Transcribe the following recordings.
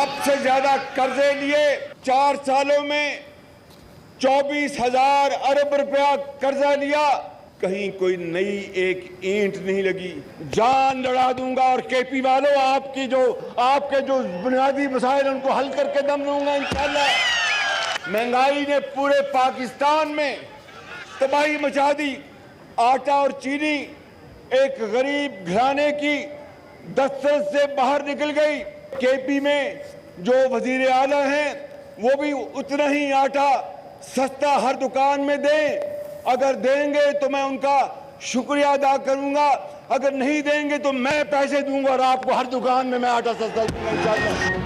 सबसे ज्यादा कर्जे लिए। 4 सालों में 24,000 अरब रुपया कर्जा लिया, कहीं कोई नई एक ईंट नहीं लगी। जान लड़ा दूंगा और केपी वालों आपके जो बुनियादी मसाइल उनको हल करके दम दूंगा इंशाल्लाह। महंगाई ने पूरे पाकिस्तान में तबाही मचा दी। आटा और चीनी एक गरीब घराने की दस्तरस से बाहर निकल गई। केपी में जो वजीर आला हैं वो भी उतना ही आटा सस्ता हर दुकान में दें। अगर देंगे तो मैं उनका शुक्रिया अदा करूंगा, अगर नहीं देंगे तो मैं पैसे दूंगा और आपको हर दुकान में मैं आटा सस्ता दूंगा इंशाल्लाह।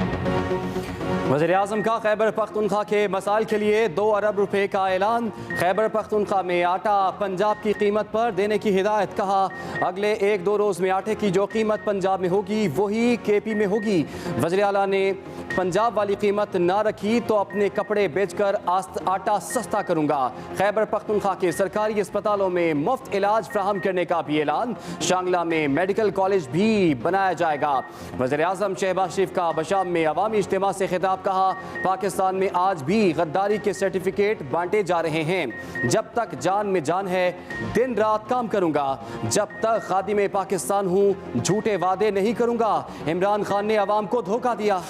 वज़ीर-ए-आज़म का खैबर पख्तूनख्वा के मसाइल के लिए 2 अरब रुपए का ऐलान। खैबर पख्तूनख्वा में आटा पंजाब की कीमत पर देने की हिदायत। कहा अगले 1-2 रोज़ में आटे की जो कीमत पंजाब में होगी वही केपी में होगी। वज़ीर आला ने पंजाब वाली कीमत ना रखी तो अपने कपड़े बेचकर आटा सस्ता करूंगा। खैबर पख्तूनख्वा के सरकारी अस्पतालों में मुफ्त इलाज फ्राहम करने का भी ऐलान। शांगला में मेडिकल कॉलेज भी बनाया जाएगा। वज़ीर-ए-आज़म शहबाज शरीफ का बशाम में अवामी इज्तिमा से खिताब। कहा पाकिस्तान में आज भी गद्दारी के सर्टिफिकेट बांटे जा रहे हैं। जब तक जान में जान है दिन रात काम करूंगा, जब तक खादिम पाकिस्तान हूं झूठे वादे नहीं करूंगा। इमरान खान ने अवाम को धोखा दिया।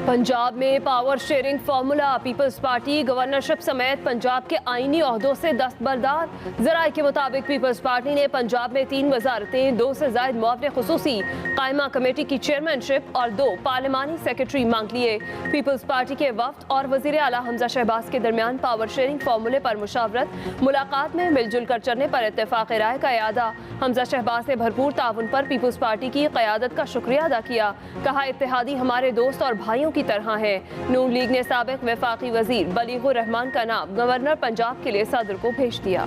पंजाब में power sharing formula. Peoples Party governorship समेत पंजाब के आईनी ओहदों से दस्तबरदार। ज़राए के मुताबिक पीपल्स पार्टी ने पंजाब में 3 वजारतें, 2 से ज़ायद मुआवने खुसूसी, कायमा कमेटी की चेयरमैनशिप और 2 पार्लिमानी सेक्रेटरी मांग लिए। पीपल्स पार्टी के वफ्द और वज़ीर आला हमजा शहबाज के दरमियान पावर शेयरिंग फार्मूले पर मुशावरत। मुलाकात में मिलजुल कर चलने पर इत्तेफाक राय का इयादा। हमजा शहबाज ने भरपूर ताउन पर पीपल्स पार्टी की क़यादत का शुक्रिया अदा किया। कहा इत्तेहादी हमारे दोस्त और भाइयों की तरह है। नून लीग ने साबिक वफाकी वजीर बलीगुर रहमान का नाम गवर्नर पंजाब के लिए सदर को भेज दिया।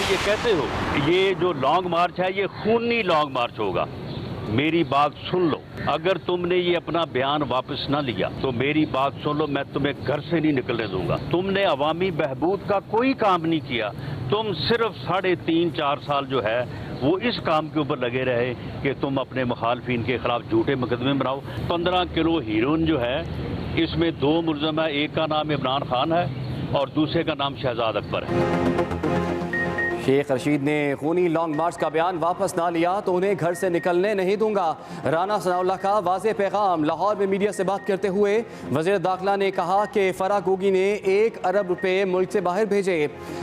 ये कहते हो ये जो लॉन्ग मार्च है ये खूनी लॉन्ग मार्च होगा। मेरी बात सुन लो, अगर तुमने ये अपना बयान वापस ना लिया तो मेरी बात सुन लो, मैं तुम्हें घर से नहीं निकलने दूंगा। तुमने अवामी बहबूद का कोई काम नहीं किया। तुम सिर्फ 3.5-4 साल जो है वो इस काम के ऊपर लगे रहे कि तुम अपने मुखालफिन के खिलाफ झूठे मुकदमे बनाओ। 15 किलो हीरोइन जो है इसमें 2 मुलजम है, एक का नाम इमरान खान है और दूसरे का नाम शहजाद अकबर है। शेख रशीद ने खूनी लॉन्ग मार्च का बयान वापस ना लिया तो उन्हें घर से निकलने नहीं दूंगा। राना सनाउल्लाह का वाज़ेह पैगाम। लाहौर में मीडिया से बात करते हुए वज़ीर दाखिला ने कहा कि फराह गोगी ने 1 अरब रुपए मुल्क से बाहर भेजे।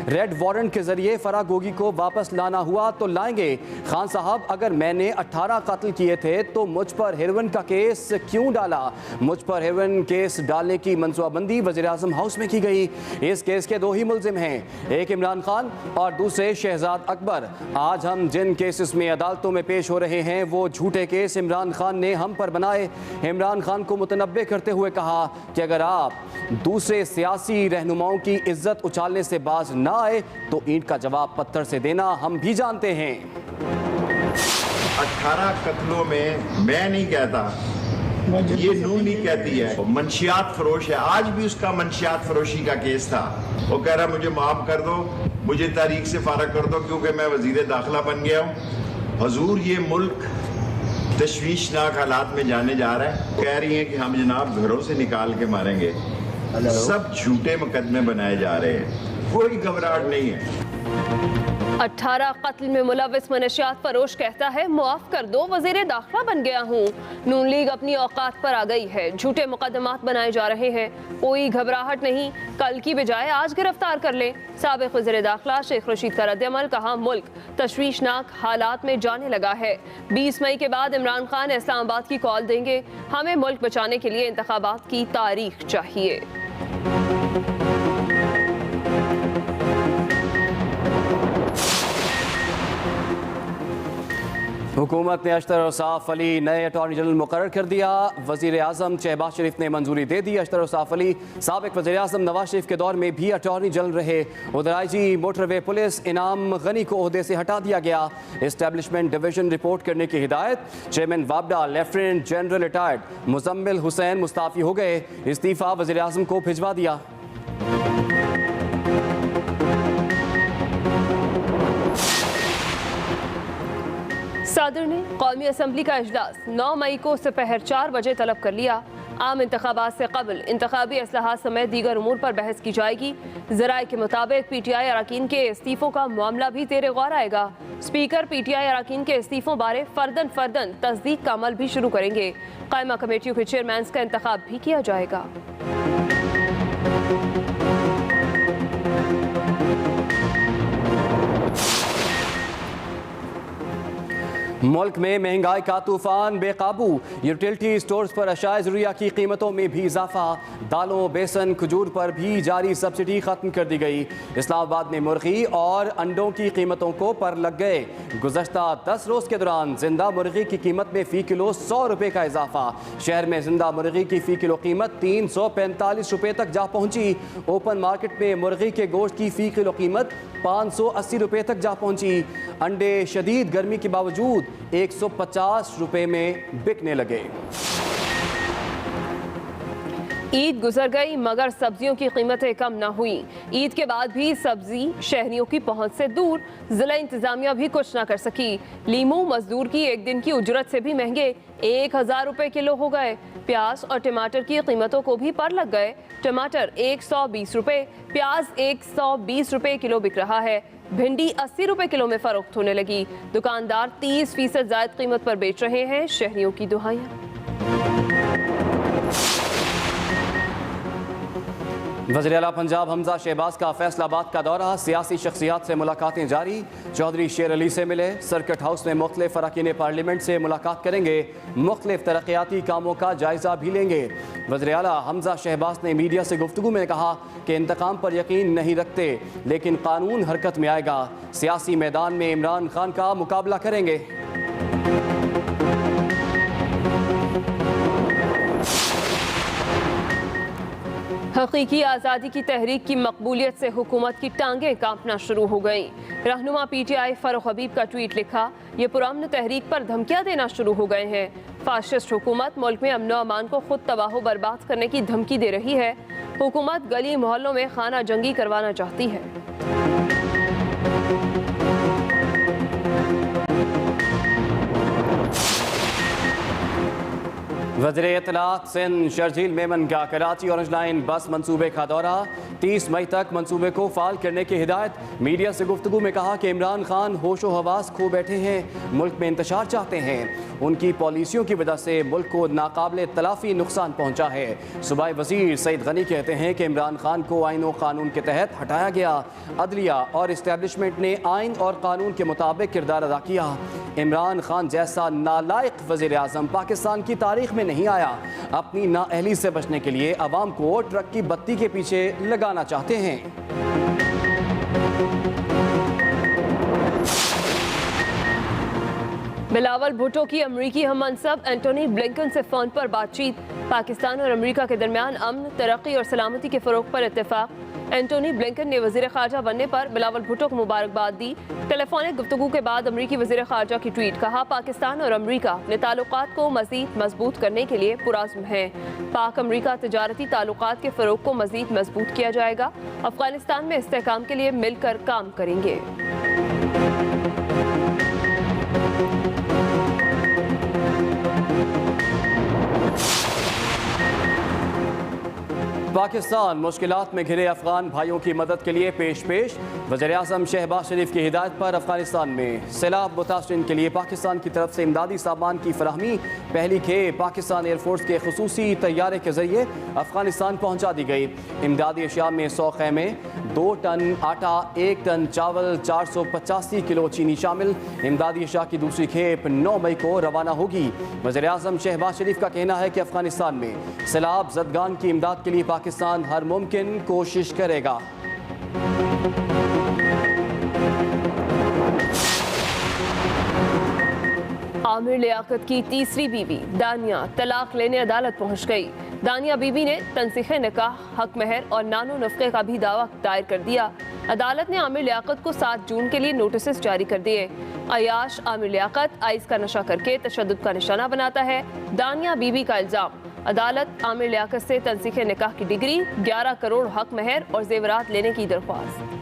रेड वारंट के जरिए फराह गोगी को वापस लाना हुआ तो लाएंगे। खान साहब अगर मैंने 18 कत्ल किए थे तो मुझ पर हेरोइन का केस क्यों डाला? मुझ पर हेरोइन केस डालने की मनसूबाबंदी वज़ीर आज़म हाउस में की गई। इस केस के 2 ही मुलजिम हैं, एक इमरान खान और दूसरे शहजाद अकबर। आज हम जिन केसेस में अदालतों में पेश हो रहे हैं वो झूठे केस इमरान खान ने हम पर बनाए। इमरान खान को मुतनब्बे करते हुए कहा कि अगर आप दूसरे सियासी रहनुमाओं की इज्जत उछालने से बाज ना आए तो ईंट का जवाब पत्थर से देना हम भी जानते हैं। 18 कत्लों में मैं नहीं कहता, ये नून नहीं कहती है, मंशियात फरोश है। आज भी उसका मंशियात फरोशी का केस था। वो कह रहा मुझे माफ कर दो, मुझे तारीख से फारग कर दो क्योंकि मैं वजीर दाखिला बन गया हूँ। हजूर ये मुल्क तशवीशनाक हालात में जाने जा रहा है। कह रही हैं कि हम जनाब घरों से निकाल के मारेंगे। सब झूठे मुकदमे बनाए जा रहे हैं, कोई घबराहट नहीं है। 18 कत्ल में मुलविस मनशियात फरोश कहता है मुआफ कर दो, वजीर दाखिला बन गया हूँ। नून लीग अपनी औकात पर आ गई है। झूठे मुकदमात बनाए जा रहे हैं, कोई घबराहट नहीं। कल की बजाय आज गिरफ्तार कर ले। साबिक वजीर दाखिला शेख रशीद का रद्दअमल। कहा मुल्क तशवीशनाक हालात में जाने लगा है। 20 मई के बाद इमरान खान इस्लामाबाद की कॉल देंगे। हमें मुल्क बचाने के लिए इंतखाबात की तारीख चाहिए। हुकूमत ने अशतर और साफ अली नए अटॉर्नी जनरल मुकर्रर कर दिया। वज़ीर आज़म शहबाज शरीफ ने मंजूरी दे दी। अशतर और साफ अली साबिक वज़ीर आज़म नवाज शरीफ के दौर में भी अटॉर्नी जनरल रहे। उधर IG मोटरवे पुलिस इनाम गनी को ओहदे से हटा दिया गया। एस्टेब्लिशमेंट डिवीजन रिपोर्ट करने की हिदायत। चेयरमैन वाबडा lieutenant general retired Muzammil Hussain मुस्ताफ़ी हो गए। इस्तीफ़ा वज़ीर आज़म को भिजवा दिया। सदर ने कौमी असम्बली का इजलास 9 मई को दोपहर 4 बजे तलब कर लिया। आम इंतखाबात से कबल इंतखाबी असलाहात समेत दीगर उमूर पर बहस की जाएगी। ज़राए के मुताबिक PTI अरकान के इस्तीफ़ों का मामला भी ज़ेर गौर आएगा। स्पीकर PTI अरकान के इस्तीफ़ों बारे फर्दन तस्दीक का अमल भी शुरू करेंगे। कायमा कमेटियों के चेयरमैन का इंतखाब भी किया जाएगा। मुल्क में महंगाई का तूफान बेकाबू। यूटिलिटी स्टोर्स पर अशाए ज़रूरिया की कीमतों में भी इजाफा। दालों, बेसन, खजूर पर भी जारी सब्सिडी खत्म कर दी गई। इस्लामाबाद में मुर्गी और अंडों की कीमतों को पर लग गए। गुज़श्ता 10 रोज़ के दौरान जिंदा मुर्गी की कीमत में फ़ी किलो 100 रुपये का इजाफा। शहर में जिंदा मुर्गी की फ़ी किलो कीमत 345 रुपये तक जा पहुँची। ओपन मार्केट में मुर्गी के गोश्त की फ़ी किलो कीमत 580 रुपये तक जा पहुँची। अंडे शदीद गर्मी के बावजूद 150 रुपये में बिकने लगे। ईद गुजर गई मगर सब्जियों की कीमतें कम न हुई। ईद के बाद भी सब्जी शहरियों की पहुंच से दूर। जिला इंतजामिया भी कुछ न कर सकी। लीमू मजदूर की एक दिन की उजरत से भी महंगे 1000 रुपये किलो हो गए। प्याज और टमाटर की कीमतों को भी पर लग गए। टमाटर 120 रुपये, प्याज 120 रुपये किलो बिक रहा है। भिंडी 80 रुपये किलो में फरोख्त होने लगी। दुकानदार 30% ज़ायद कीमत पर बेच रहे हैं। शहरियों की दुहाइयाँ। वज़ीर आला पंजाब हमजा शहबाज का फैसलाबाद का दौरा। सियासी शख्सियात से मुलाकातें जारी। चौधरी शेर अली से मिले। सर्किट हाउस में मुख्तलिफ अरकान पार्लियामेंट से मुलाकात करेंगे। मुख्तलिफ तरक्याती कामों का जायजा भी लेंगे। वज़ीर आला हमजा शहबाज ने मीडिया से गुफ्तगू में कहा कि इंतकाम पर यकीन नहीं रखते लेकिन कानून हरकत में आएगा। सियासी मैदान में इमरान खान का मुकाबला करेंगे। हकीकी आज़ादी की तहरीक की मकबूलियत से हुकूमत की टांगें कांपना शुरू हो गईं। रहनुमा PTI फ़ारूक हबीब का ट्वीट लिखा, ये पुरअमन तहरीक पर धमकियां देना शुरू हो गए हैं। फाशिस्ट हुकूमत मुल्क में अमन अमान को खुद तबाह बर्बाद करने की धमकी दे रही है। हुकूमत गली मोहल्लों में खाना जंगी करवाना चाहती है। वज़ीर इत्तलात सिंध शर्जील मेमन का कराची ऑरेंज लाइन बस मंसूबे का दौरा। 30 मई तक मंसूबे को फाल करने की हिदायत। मीडिया से गुफ्तगू में कहा कि इमरान खान होशो हवास खो बैठे हैं, मुल्क में इंतशार चाहते हैं। उनकी पॉलिसियों की वजह से मुल्क को नाकाबिले तलाफी नुकसान पहुँचा है। सूबाई वज़ीर सईद गनी कहते हैं कि इमरान खान को आइन और कानून के तहत हटाया गया। अदलिया और इस्टेब्लिशमेंट ने आइन और कानून के मुताबिक किरदार अदा किया। इमरान खान जैसा नालायक वज़ीर आज़म पाकिस्तान की तारीख में नहीं आया। अपनी नाअहली से बचने के लिए अवाम को ट्रक की बत्ती के पीछे लगाना चाहते हैं। बिलावल भुट्टो की अमरीकी हममनसब एंटोनी ब्लिंकन से फ़ोन पर बातचीत। पाकिस्तान और अमरीका के दरमियान अमन, तरक्की और सलामती के फ़रोग़ पर इत्तेफाक। एंटोनी ब्लिंकन ने वज़ीर ख़ारजा बनने पर बिलावल भुट्टो को मुबारकबाद दी। टेलीफोनिक गुफ्तगू के बाद अमरीकी वज़ीर ख़ारजा की ट्वीट, कहा पाकिस्तान और अमरीका अपने ताल्लुकात को मज़ीद मजबूत करने के लिए पुरअज़्म हैं। पाक अमरीका तजारती ताल्लुकात के फ़रोग़ को मज़ीद मजबूत किया जाएगा। अफ़गानिस्तान में इस्तेहकाम के लिए मिलकर काम करेंगे। पाकिस्तान मुश्किलात में घिरे अफगान भाइयों की मदद के लिए पेश। वज़ीर आज़म शहबाज शरीफ की हिदायत पर अफगानिस्तान में सैलाब मुतासरीन के लिए पाकिस्तान की तरफ से इमदादी सामान की फराहमी। पहली खेप पाकिस्तान एयरफोर्स के खुसूसी तैयारे के जरिए अफगानिस्तान पहुँचा दी गई। इमदादी अशिया में 100 खैमे, 2 टन आटा, 1 टन चावल, 485 किलो चीनी शामिल। इमदादी अशिया की दूसरी खेप 9 मई को रवाना होगी। वज़ीर आज़म शहबाज शरीफ का कहना है कि अफगानिस्तान में सैलाब ज़दगान की इमदाद के लिए पाकिस्तान हर मुमकिन कोशिश करेगा। आमिर लियाकत की तीसरी बीवी दानिया तलाक लेने अदालत पहुंच गई। दानिया बीबी ने तनसीखे निकाह, हक महर और नानो नफ़क़े का भी दावा दायर कर दिया। अदालत ने आमिर लियाकत को 7 जून के लिए नोटिस जारी कर दिए। अयाश आमिर लियाकत आइस का नशा करके तशद्दुद का निशाना बनाता है। दानिया बीबी का इल्ज़ाम, अदालत आमिर लियाकत से तनसीखे निकाह की डिग्री, 11 करोड़ हक महर और जेवरात लेने की दरख्वास्त।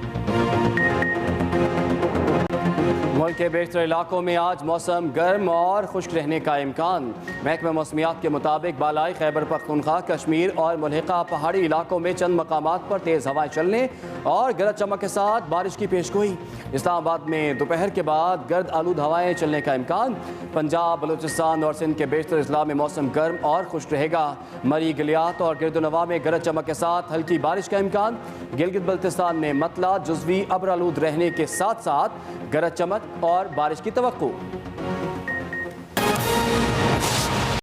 मुल्क के बेशतर इलाकों में आज मौसम गर्म और खुश्क रहने का इम्कान। महकमा मौसमियात के मुताबिक बालाई खैबर पख्तूनख्वा, कश्मीर और मुल्हिका पहाड़ी इलाकों में चंद मकामात पर तेज़ हवाएं चलने और गरज चमक के साथ बारिश की पेशगोई। इस्लामाबाद में दोपहर के बाद गर्द आलूद हवाएं चलने का इम्कान। पंजाब, बलूचिस्तान और सिंध के बेशतर अजला में मौसम गर्म और खुश्क रहेगा। मरी, गलियात और गिरदोनवा में गरज चमक के साथ हल्की बारिश का इम्कान। गिलगित बल्तिस्तान में मतला जुज़वी अब्र आलूद रहने के साथ साथ गरज चमक और बारिश की तवक्को।